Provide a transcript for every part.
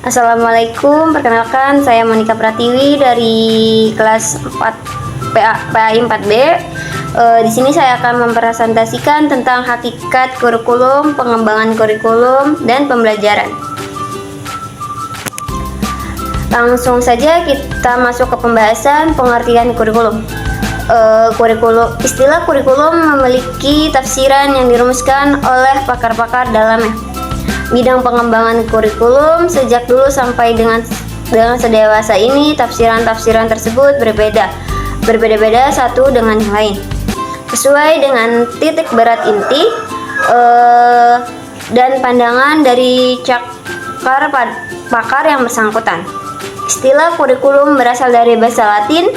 Assalamualaikum, perkenalkan saya Monica Pratiwi dari kelas 4 PAI 4B. Di sini saya akan mempresentasikan tentang hakikat kurikulum, pengembangan kurikulum, dan pembelajaran. Langsung saja kita masuk ke pembahasan pengertian kurikulum. Istilah kurikulum memiliki tafsiran yang dirumuskan oleh pakar-pakar dalamnya. Bidang pengembangan kurikulum sejak dulu sampai dengan sedewasa ini, tafsiran-tafsiran tersebut berbeda-beda satu dengan yang lain, sesuai dengan titik berat inti dan pandangan dari pakar yang bersangkutan. Istilah kurikulum berasal dari bahasa Latin,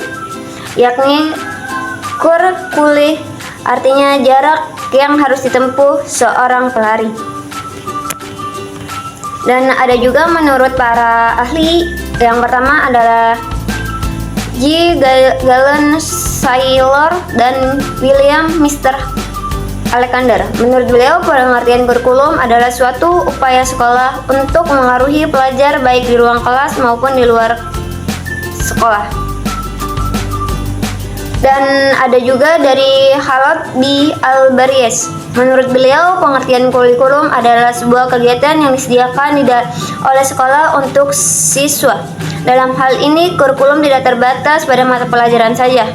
yakni curriculi, artinya jarak yang harus ditempuh seorang pelari. Dan ada juga menurut para ahli, yang pertama adalah G. Galen Saylor dan William Mr. Alexander. Menurut beliau, pengertian kurikulum adalah suatu upaya sekolah untuk mengaruhi pelajar baik di ruang kelas maupun di luar sekolah. Dan ada juga dari Halot di Albaries. Menurut beliau, pengertian kurikulum adalah sebuah kegiatan yang disediakan oleh sekolah untuk siswa. Dalam hal ini, kurikulum tidak terbatas pada mata pelajaran saja,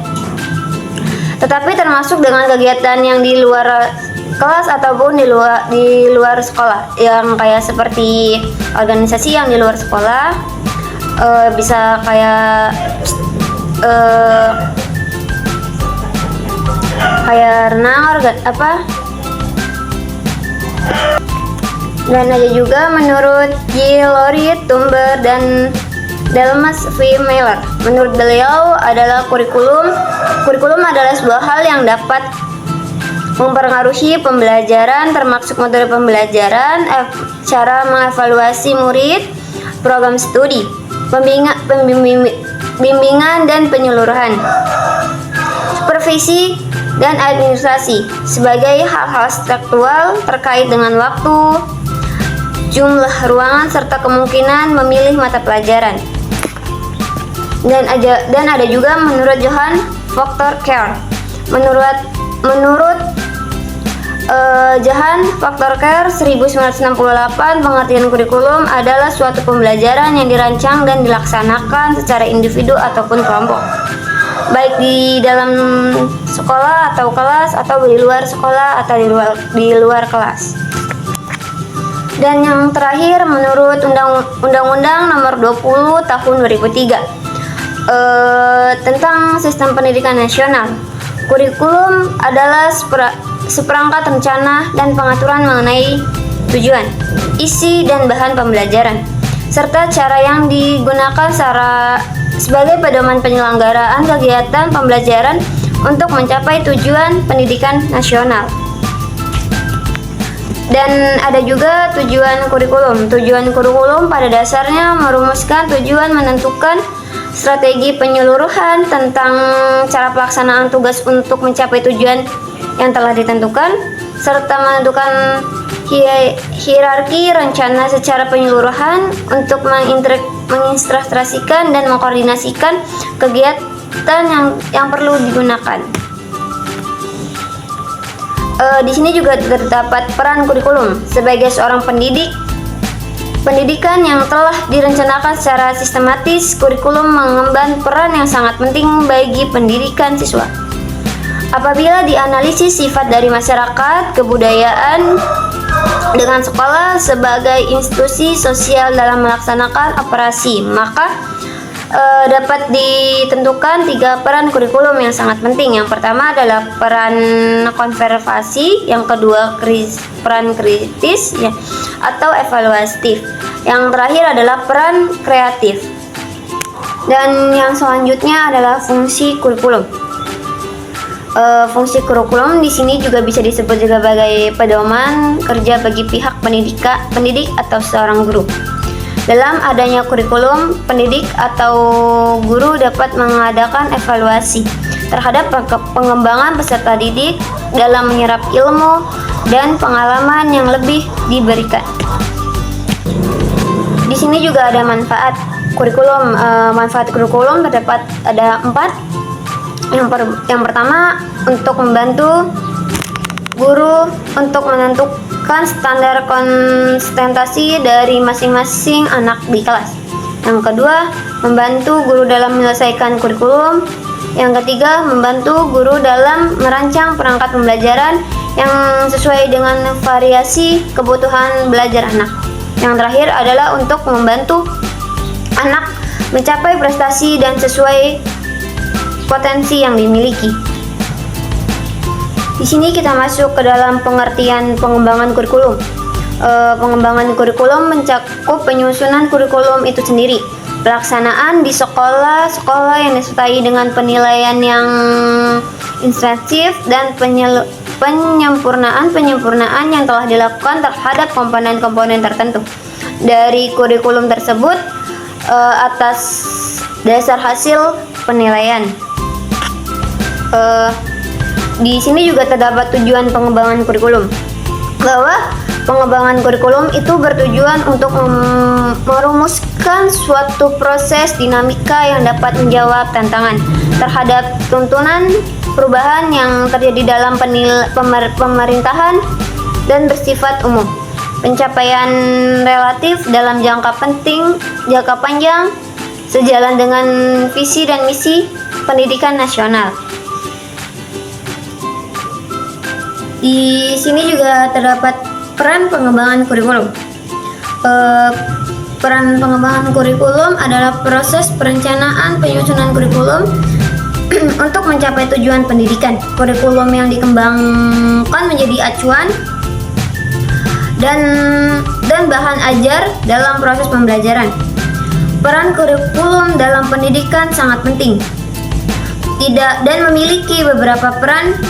tetapi termasuk dengan kegiatan yang di luar kelas ataupun di luar sekolah, yang kayak seperti organisasi yang di luar sekolah, bisa kayak renang, Dan ada juga menurut G. Lori Tumber dan Delmas V. Miller. Menurut beliau adalah kurikulum adalah sebuah hal yang dapat mempengaruhi pembelajaran, termasuk metode pembelajaran, cara mengevaluasi murid, program studi, bimbingan dan penyeluruhan, supervisi dan administrasi, sebagai hal-hal struktural terkait dengan waktu, jumlah ruangan, serta kemungkinan memilih mata pelajaran. Dan ada juga menurut Johann Factor Kerr. Menurut Johann Factor Kerr 1968, pengertian kurikulum adalah suatu pembelajaran yang dirancang dan dilaksanakan secara individu ataupun kelompok, baik di dalam sekolah atau kelas, atau di luar sekolah atau di luar kelas. Dan yang terakhir, menurut Undang-Undang Nomor 20 Tahun 2003 tentang Sistem Pendidikan Nasional, kurikulum adalah seperangkat rencana dan pengaturan mengenai tujuan, isi dan bahan pembelajaran, serta cara yang digunakan sebagai pedoman penyelenggaraan kegiatan pembelajaran untuk mencapai tujuan pendidikan nasional. Dan ada juga tujuan kurikulum. Tujuan kurikulum pada dasarnya merumuskan tujuan, menentukan strategi penyeluruhan tentang cara pelaksanaan tugas untuk mencapai tujuan yang telah ditentukan, serta menentukan hierarki rencana secara penyeluruhan untuk menginstruksikan dan mengkoordinasikan kegiatan yang perlu digunakan. Di sini juga terdapat peran kurikulum sebagai seorang pendidikan yang telah direncanakan secara sistematis. Kurikulum mengemban peran yang sangat penting bagi pendidikan siswa. Apabila dianalisis sifat dari masyarakat, kebudayaan, dengan sekolah sebagai institusi sosial dalam melaksanakan operasi, maka dapat ditentukan 3 peran kurikulum yang sangat penting. Yang pertama adalah peran konservasi, yang kedua peran kritis atau evaluatif, yang terakhir adalah peran kreatif. Dan yang selanjutnya adalah fungsi kurikulum. Fungsi kurikulum di sini juga bisa disebut juga sebagai pedoman kerja bagi pihak pendidik atau seorang guru. Dalam adanya kurikulum, pendidik atau guru dapat mengadakan evaluasi terhadap pengembangan peserta didik dalam menyerap ilmu dan pengalaman yang lebih diberikan. Di sini juga ada manfaat kurikulum. Manfaat kurikulum terdapat ada 4. Yang pertama, untuk membantu guru untuk menentukan standar konsentrasi dari masing-masing anak di kelas. Yang kedua, membantu guru dalam menyelesaikan kurikulum. Yang ketiga, membantu guru dalam merancang perangkat pembelajaran yang sesuai dengan variasi kebutuhan belajar anak. Yang terakhir adalah untuk membantu anak mencapai prestasi dan sesuai potensi yang dimiliki. Di sini kita masuk ke dalam pengertian pengembangan kurikulum. Pengembangan kurikulum mencakup penyusunan kurikulum itu sendiri, pelaksanaan di sekolah-sekolah yang disertai dengan penilaian yang intensif dan penyempurnaan yang telah dilakukan terhadap komponen-komponen tertentu dari kurikulum tersebut atas dasar hasil penilaian. Di sini juga terdapat tujuan pengembangan kurikulum, bahwa pengembangan kurikulum itu bertujuan untuk merumuskan suatu proses dinamika yang dapat menjawab tantangan terhadap tuntunan perubahan yang terjadi dalam pemerintahan dan bersifat umum. Pencapaian relatif dalam jangka panjang sejalan dengan visi dan misi pendidikan nasional. Di sini juga terdapat peran pengembangan kurikulum. Peran pengembangan kurikulum adalah proses perencanaan penyusunan kurikulum untuk mencapai tujuan pendidikan. Kurikulum yang dikembangkan menjadi acuan dan bahan ajar dalam proses pembelajaran. Peran kurikulum dalam pendidikan sangat penting. Dan memiliki beberapa peran,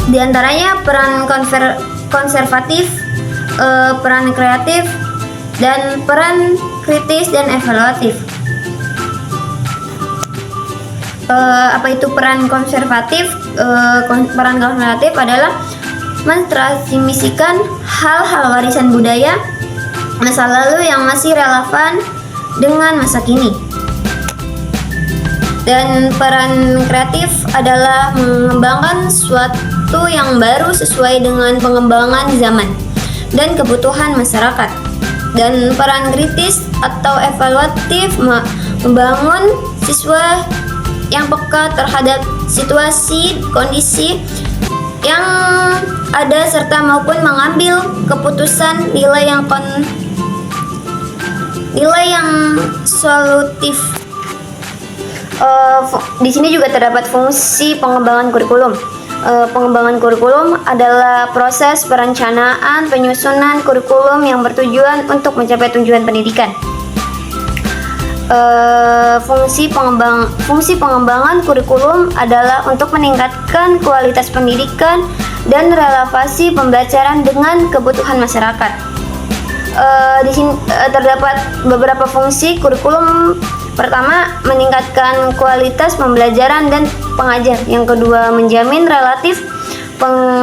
di antaranya peran konservatif, peran kreatif, dan peran kritis dan evaluatif. Apa itu peran konservatif? Peran konservatif adalah mentransmisikan hal-hal warisan budaya masa lalu yang masih relevan dengan masa kini. Dan peran kreatif adalah mengembangkan sesuatu yang baru sesuai dengan pengembangan zaman dan kebutuhan masyarakat. Dan peran kritis atau evaluatif membangun siswa yang peka terhadap situasi, kondisi yang ada serta maupun mengambil keputusan nilai yang solutif. Di sini juga terdapat fungsi pengembangan kurikulum. Pengembangan kurikulum adalah proses perencanaan penyusunan kurikulum yang bertujuan untuk mencapai tujuan pendidikan. Fungsi pengembangan kurikulum adalah untuk meningkatkan kualitas pendidikan dan relevansi pembelajaran dengan kebutuhan masyarakat. Di sini terdapat beberapa fungsi kurikulum. Pertama, meningkatkan kualitas pembelajaran dan pengajar. Yang kedua, menjamin relatif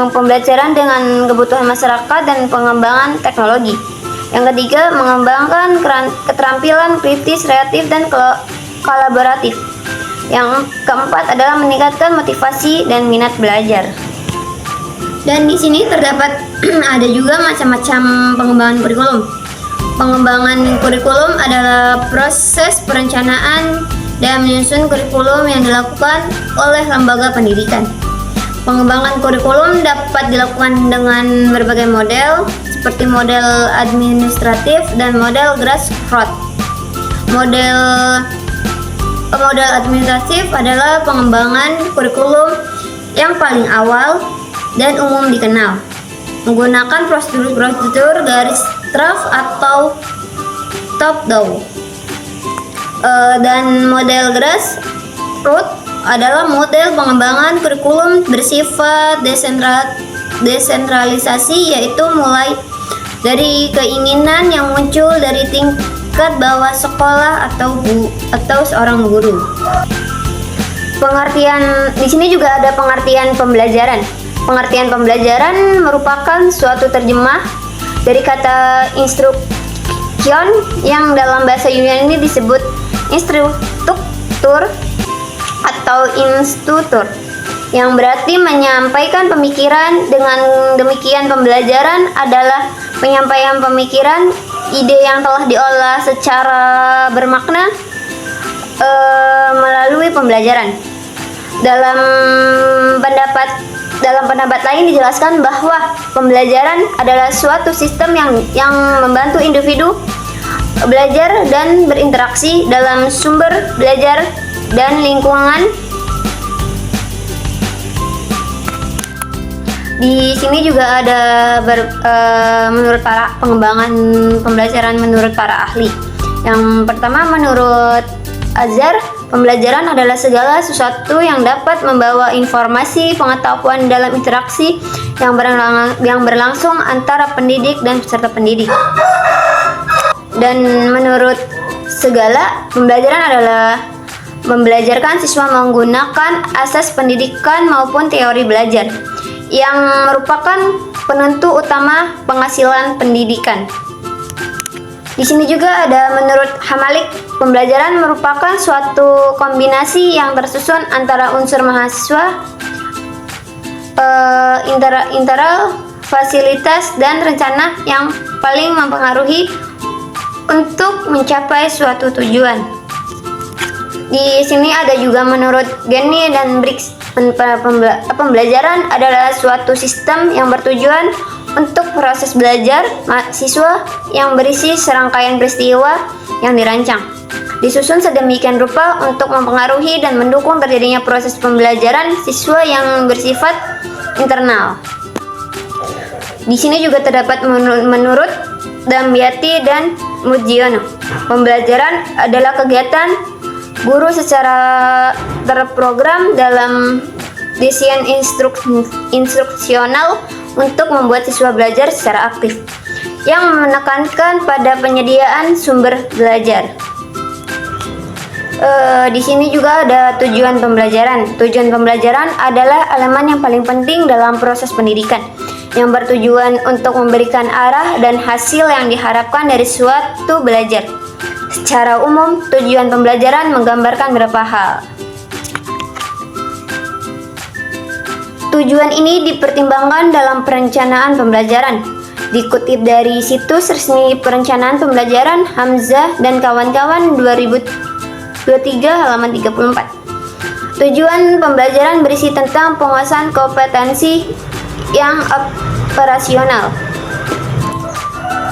pembelajaran dengan kebutuhan masyarakat dan pengembangan teknologi. Yang ketiga, mengembangkan keterampilan kritis, kreatif, dan kolaboratif. Yang keempat adalah meningkatkan motivasi dan minat belajar. Dan di sini terdapat ada juga macam-macam pengembangan kurikulum. Pengembangan kurikulum adalah proses perencanaan dan menyusun kurikulum yang dilakukan oleh lembaga pendidikan. Pengembangan kurikulum dapat dilakukan dengan berbagai model, seperti model administratif dan model grassroots. Model administratif adalah pengembangan kurikulum yang paling awal dan umum dikenal, menggunakan prosedur garis draft atau top down. Dan model grassroots adalah model pengembangan kurikulum bersifat desentralisasi, yaitu mulai dari keinginan yang muncul dari tingkat bawah sekolah atau seorang guru. Pengertian di sini juga ada pengertian pembelajaran. Pengertian pembelajaran merupakan suatu terjemah dari kata instruksi instruksion yang dalam bahasa Yunani disebut instruktur atau instutur, yang berarti menyampaikan pemikiran. Dengan demikian, pembelajaran adalah penyampaian pemikiran, ide yang telah diolah secara bermakna melalui pembelajaran. Dalam pendapat lain dijelaskan bahwa pembelajaran adalah suatu sistem yang membantu individu belajar dan berinteraksi dalam sumber belajar dan lingkungan. Di sini juga ada menurut para pengembangan pembelajaran menurut para ahli. Yang pertama, menurut Azhar, pembelajaran adalah segala sesuatu yang dapat membawa informasi, pengetahuan dalam interaksi yang berlangsung antara pendidik dan peserta pendidik. Dan menurut Segala, pembelajaran adalah membelajarkan siswa menggunakan asas pendidikan maupun teori belajar yang merupakan penentu utama penghasilan pendidikan. Di sini juga ada menurut Hamalik, pembelajaran merupakan suatu kombinasi yang tersusun antara unsur mahasiswa, internal, fasilitas, dan rencana yang paling mempengaruhi untuk mencapai suatu tujuan. Di sini ada juga menurut Geni dan Briggs, pembelajaran adalah suatu sistem yang bertujuan untuk proses belajar siswa yang berisi serangkaian peristiwa yang dirancang, disusun sedemikian rupa untuk mempengaruhi dan mendukung terjadinya proses pembelajaran siswa yang bersifat internal. Di sini juga terdapat menurut Damyati dan Mujiono, pembelajaran adalah kegiatan guru secara terprogram dalam desain instruksional untuk membuat siswa belajar secara aktif, yang menekankan pada penyediaan sumber belajar. Di sini juga ada tujuan pembelajaran. Tujuan pembelajaran adalah elemen yang paling penting dalam proses pendidikan, yang bertujuan untuk memberikan arah dan hasil yang diharapkan dari suatu belajar. Secara umum, tujuan pembelajaran menggambarkan beberapa hal. Tujuan ini dipertimbangkan dalam perencanaan pembelajaran. Dikutip dari situs resmi perencanaan pembelajaran Hamzah dan kawan-kawan 2023 halaman 34. Tujuan pembelajaran berisi tentang penguasaan kompetensi yang operasional.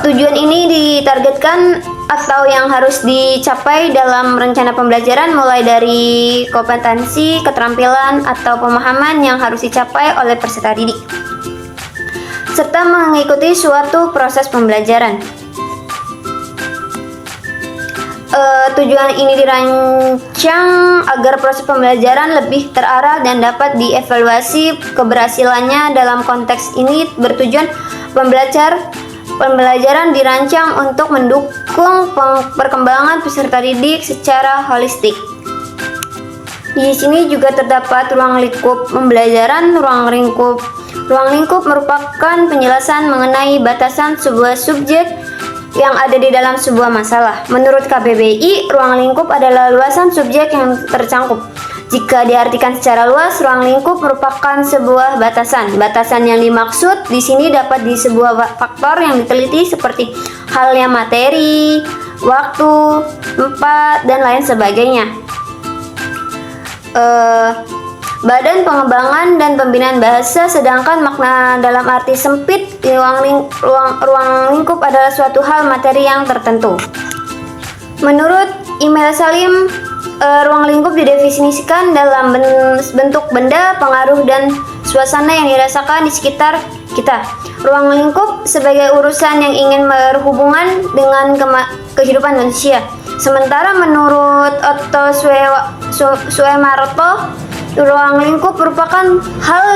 Tujuan ini ditargetkan atau yang harus dicapai dalam rencana pembelajaran mulai dari kompetensi, keterampilan, atau pemahaman yang harus dicapai oleh peserta didik, serta mengikuti suatu proses pembelajaran. Tujuan ini dirancang agar proses pembelajaran lebih terarah dan dapat dievaluasi keberhasilannya. Dalam konteks ini bertujuan pembelajaran dirancang untuk mendukung perkembangan peserta didik secara holistik. Di sini juga terdapat ruang lingkup pembelajaran. Ruang lingkup merupakan penjelasan mengenai batasan sebuah subjek yang ada di dalam sebuah masalah. Menurut KBBI, ruang lingkup adalah luasan subjek yang tercangkup. Jika diartikan secara luas, ruang lingkup merupakan sebuah batasan. Batasan yang dimaksud di sini dapat di sebuah faktor yang diteliti seperti halnya materi, waktu, tempat, dan lain sebagainya. Badan Pengembangan dan Pembinaan Bahasa, sedangkan makna dalam arti sempit, ruang lingkup adalah suatu hal materi yang tertentu. Menurut Email Salim, ruang lingkup didefinisikan dalam bentuk benda, pengaruh, dan suasana yang dirasakan di sekitar kita. Ruang lingkup sebagai urusan yang ingin berhubungan dengan kehidupan manusia. Sementara menurut Otto Suemarto, ruang lingkup merupakan hal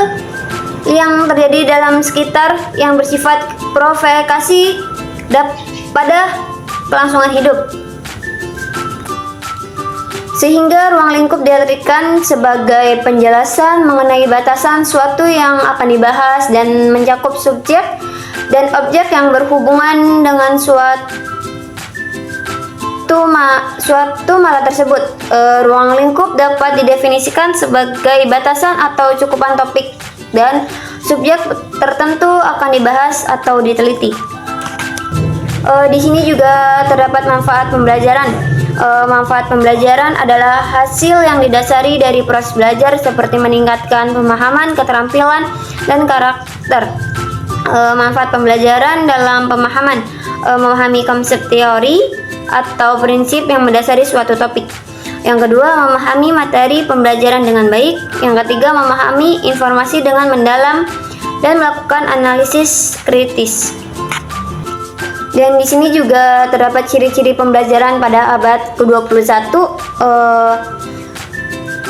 yang terjadi dalam sekitar yang bersifat provokasi pada kelangsungan hidup. Sehingga ruang lingkup diartikan sebagai penjelasan mengenai batasan suatu yang akan dibahas dan mencakup subjek dan objek yang berhubungan dengan suatu malah tersebut. Ruang lingkup dapat didefinisikan sebagai batasan atau cukupan topik dan subjek tertentu akan dibahas atau diteliti. Di sini juga terdapat manfaat pembelajaran. Manfaat pembelajaran adalah hasil yang didasari dari proses belajar seperti meningkatkan pemahaman, keterampilan, dan karakter. Manfaat pembelajaran dalam pemahaman, memahami konsep teori atau prinsip yang mendasari suatu topik. Yang kedua, memahami materi pembelajaran dengan baik. Yang ketiga, memahami informasi dengan mendalam dan melakukan analisis kritis. Dan di sini juga terdapat ciri-ciri pembelajaran pada abad ke-21.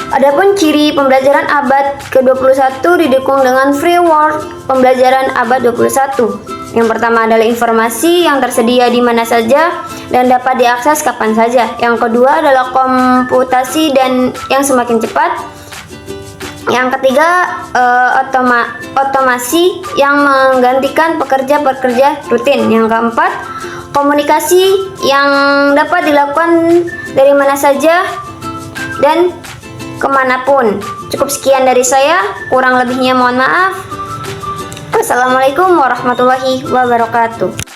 Adapun ciri pembelajaran abad ke-21 didukung dengan framework pembelajaran abad 21. Yang pertama adalah informasi yang tersedia di mana saja dan dapat diakses kapan saja. Yang kedua adalah komputasi dan yang semakin cepat. Yang ketiga, otomasi yang menggantikan pekerja-pekerja rutin. Yang keempat, komunikasi yang dapat dilakukan dari mana saja dan kemanapun. Cukup sekian dari saya, kurang lebihnya mohon maaf. Wassalamualaikum warahmatullahi wabarakatuh.